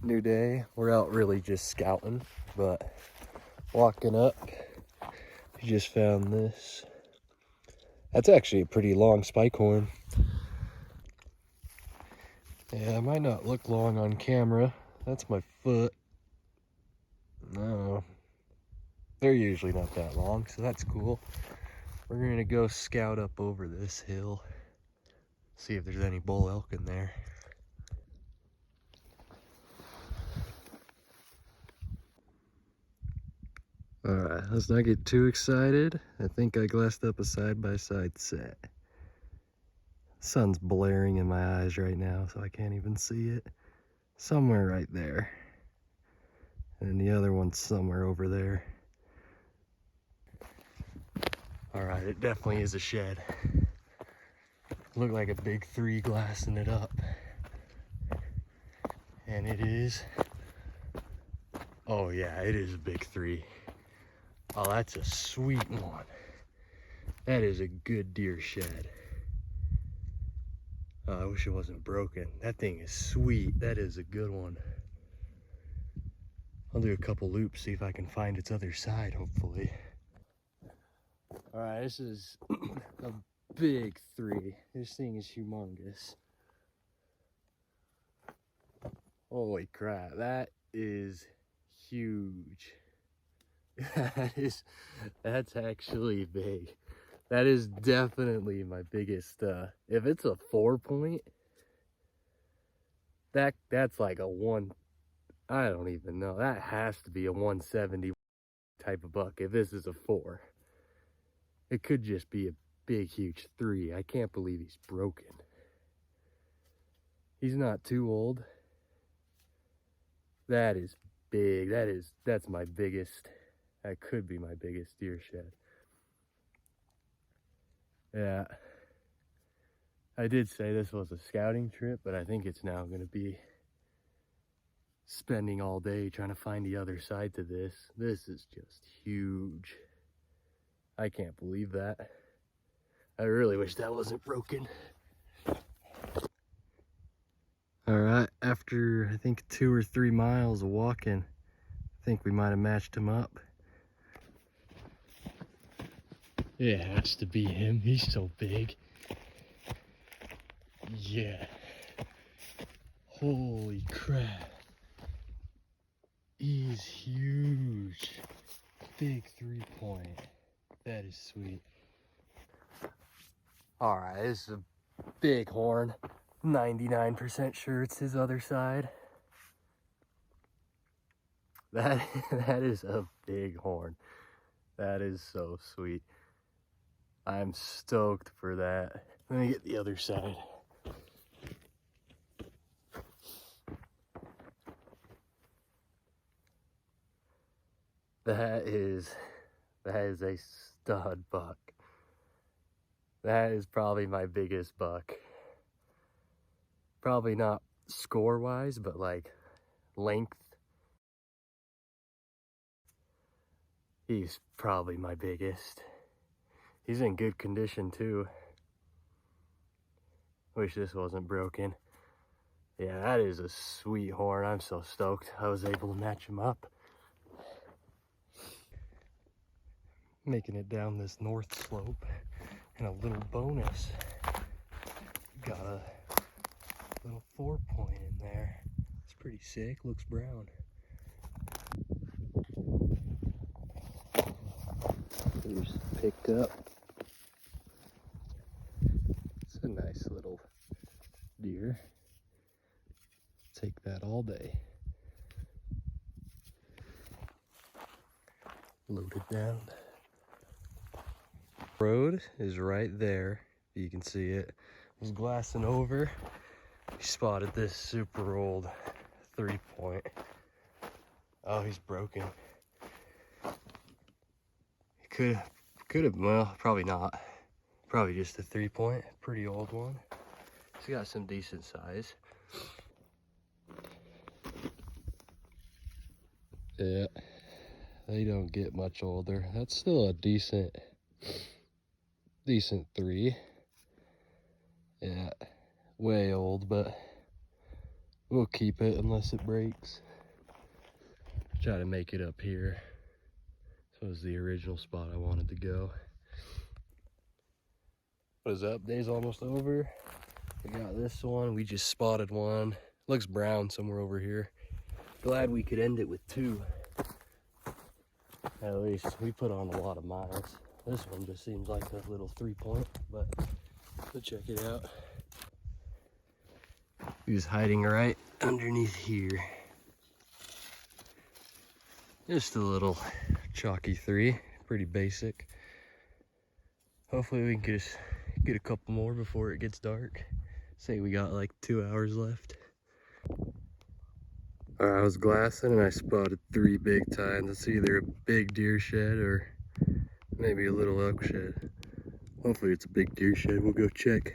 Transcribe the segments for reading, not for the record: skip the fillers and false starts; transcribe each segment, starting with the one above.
New day. We're out really just scouting, but walking up, we just found this. That's actually a pretty long spike horn. Yeah, it might not look long on camera. That's my foot. No, they're usually not that long, so that's cool. We're gonna go scout up over this hill, see if there's any bull elk in there. All right, let's not get too excited. I think I glassed up a side-by-side set. Sun's blaring in my eyes right now, so I can't even see it. Somewhere right there. And the other one's somewhere over there. All right, it definitely is a shed. Looked like a big 3 glassing it up. And it is. Oh yeah, it is a big 3. Oh, that's a sweet one. That is a good deer shed. Oh, I wish it wasn't broken. That thing is sweet. That is a good one. I'll do a couple loops, see if I can find its other side, hopefully. All right, this is a big 3. This thing is humongous. Holy crap, that is huge. That's actually big. That is definitely my biggest, if it's a 4-point, that's like a 1, I don't even know. That has to be a 170 type of buck if this is a 4. It could just be a big, huge 3. I can't believe he's broken. He's not too old. That is big. That's my biggest, that could be my biggest deer shed. Yeah. I did say this was a scouting trip, but I think it's now going to be spending all day trying to find the other side to this. This is just huge. I can't believe that. I really wish that wasn't broken. All right, after I think 2 or 3 miles of walking, I think we might have matched him up. It has to be him. He's so big. Yeah. Holy crap. He's huge. Big 3-point. That is sweet. All right, this is a big horn. 99% sure it's his other side. That is a big horn. That is so sweet. I'm stoked for that. Let me get the other side. That is a stud buck. That is probably my biggest buck. Probably not score-wise, but like length. He's probably my biggest. He's in good condition too. Wish this wasn't broken. Yeah, that is a sweet horn. I'm so stoked I was able to match him up. Making it down this north slope, and a little bonus. Got a little 4-point in there. It's pretty sick, looks brown. Here's picked up. It's a nice little deer. Take that all day. Loaded down. Road is right there. You can see it. I was glassing over. He spotted this super old 3-point. Oh, he's broken. He could have, well, probably not. Probably just a 3-point, pretty old one. He's got some decent size. Yeah, they don't get much older. That's still a decent 3. Yeah, way old, but We'll keep it unless it breaks. Try to make it up here. This was the original spot I wanted to go. What is up? Day's almost over. We got this one. We just spotted one. Looks brown somewhere over here. Glad we could end it with 2. At least we put on a lot of miles. This one just seems like a little 3-point, but we'll check it out. He's hiding right underneath here. Just a little chalky 3, pretty basic. Hopefully we can just get a couple more before it gets dark. Say we got like 2 hours left. I was glassing and I spotted 3 big tines. It's either a big deer shed or maybe a little elk shed. Hopefully it's a big deer shed. We'll go check.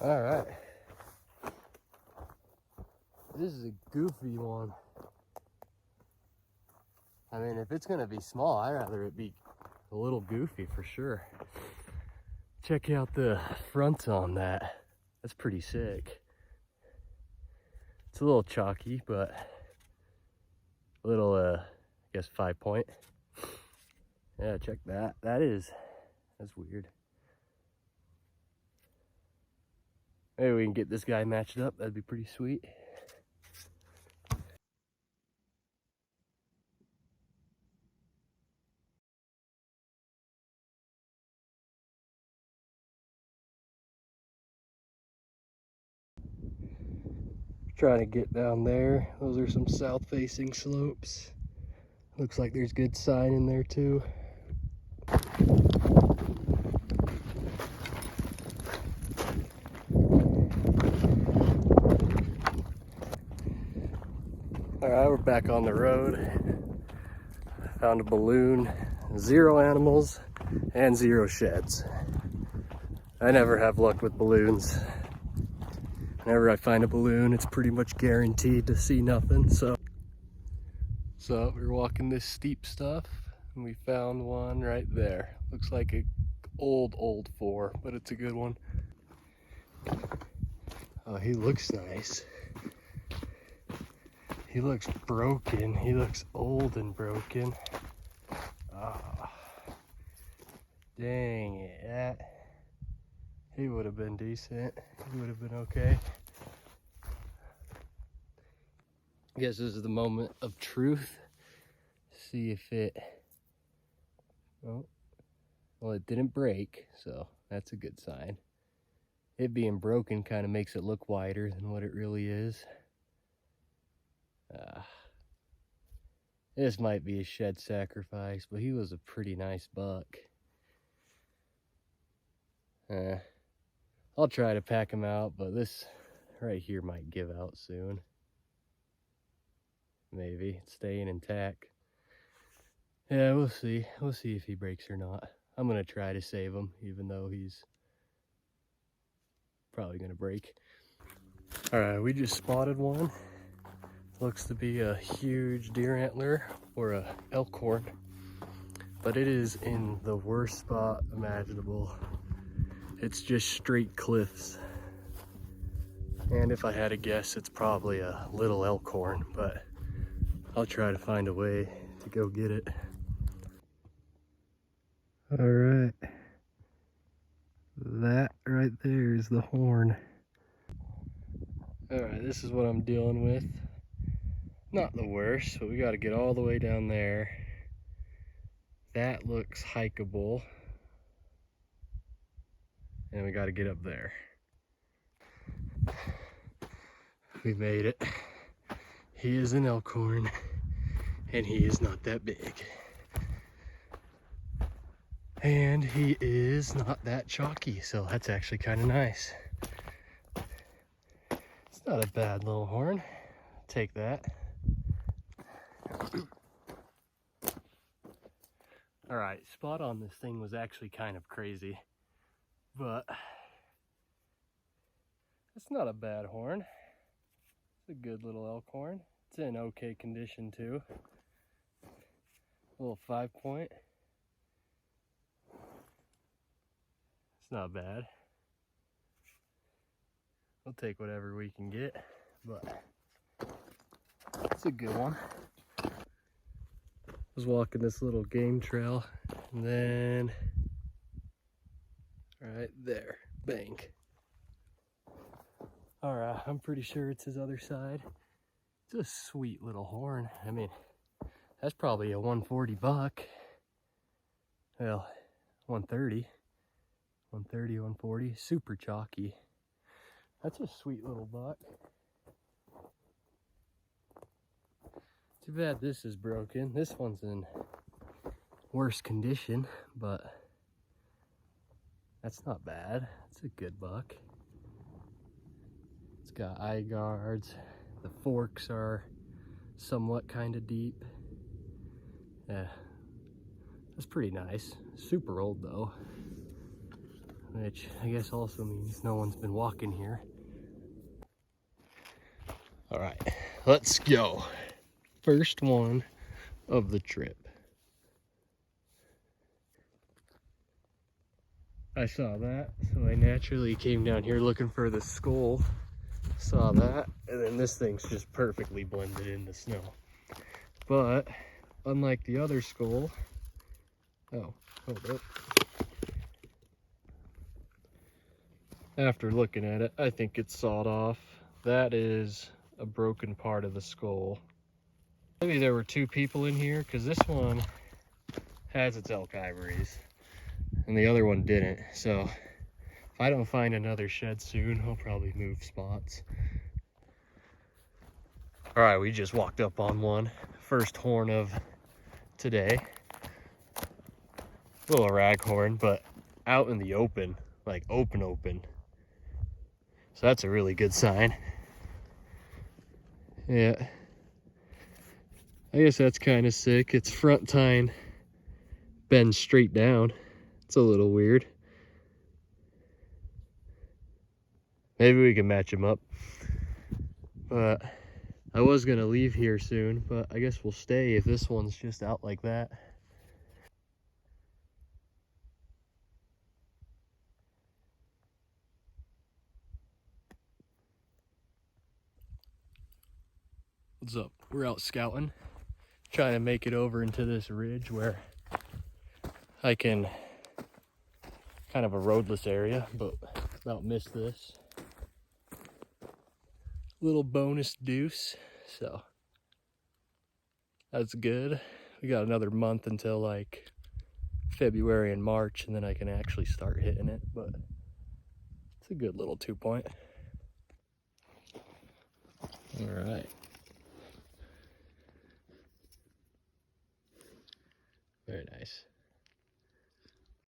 All right. This is a goofy one. I mean, if it's gonna be small, I'd rather it be a little goofy for sure. Check out the front on that. That's pretty sick. It's a little chalky, but a little, I guess 5-point. Yeah, check that. That's weird. Maybe we can get this guy matched up. That'd be pretty sweet. Trying to get down there. Those are some south-facing slopes. Looks like there's good sign in there too. All right, we're back on the road. Found a balloon, 0 animals, and 0 sheds. I never have luck with balloons. Whenever I find a balloon, it's pretty much guaranteed to see nothing. So we're walking this steep stuff, and we found one right there. Looks like a old 4, but it's a good one. Oh, he looks nice. He looks broken. He looks old and broken. Oh, dang it. He would have been decent. He would have been okay. I guess this is the moment of truth. See if it, oh, well, it didn't break, so that's a good sign. It being broken kind of makes it look wider than what it really is. This might be a shed sacrifice, but he was a pretty nice buck. I'll try to pack him out, but this right here might give out soon. Maybe it's staying intact. Yeah, we'll see. We'll see if he breaks or not. I'm gonna try to save him, even though he's probably gonna break. All right, we just spotted one. Looks to be a huge deer antler or a elk horn, but it is in the worst spot imaginable. It's just straight cliffs. And if I had to guess, it's probably a little elk horn, but I'll try to find a way to go get it. All right. That right there is the horn. All right, this is what I'm dealing with. Not the worst, but we got to get all the way down there. That looks hikeable. And we got to get up there. We made it. He is an elk horn, and he is not that big. And he is not that chalky, so that's actually kind of nice. It's not a bad little horn. Take that. All right, spot on this thing was actually kind of crazy, but it's not a bad horn. It's a good little elk horn. It's in okay condition too. A little 5-point. It's not bad. We'll take whatever we can get, but it's a good one. I was walking this little game trail, and then right there, bank. All right, I'm pretty sure it's his other side. It's a sweet little horn. I mean, that's probably a 140 buck. Well, 130, 140, super chalky. That's a sweet little buck. Too bad this is broken. This one's in worse condition, but that's not bad. It's a good buck. It's got eye guards. The forks are somewhat kind of deep. Yeah, that's pretty nice. Super old though, which I guess also means no one's been walking here. All right, let's go. First one of the trip. I saw that, so I naturally came down here looking for the skull. Saw that, and then this thing's just perfectly blended in the snow. But unlike the other skull, oh, hold up. After looking at it, I think it's sawed off. That is a broken part of the skull. Maybe there were two people in here, because this one has its elk ivories and the other one didn't. So if I don't find another shed soon, I'll probably move spots. All right, we just walked up on one. First horn of today. Little raghorn, but out in the open, like open. So that's a really good sign. Yeah. I guess that's kind of sick. Its front tine bends straight down. It's a little weird. Maybe we can match them up. But I was gonna leave here soon, but I guess we'll stay if this one's just out like that. What's up? We're out scouting, trying to make it over into this ridge where I can, kind of a roadless area, but about missed this. Little bonus deuce, so that's good. We got another month until like February and March, and then I can actually start hitting it, but it's a good little 2-point. All right.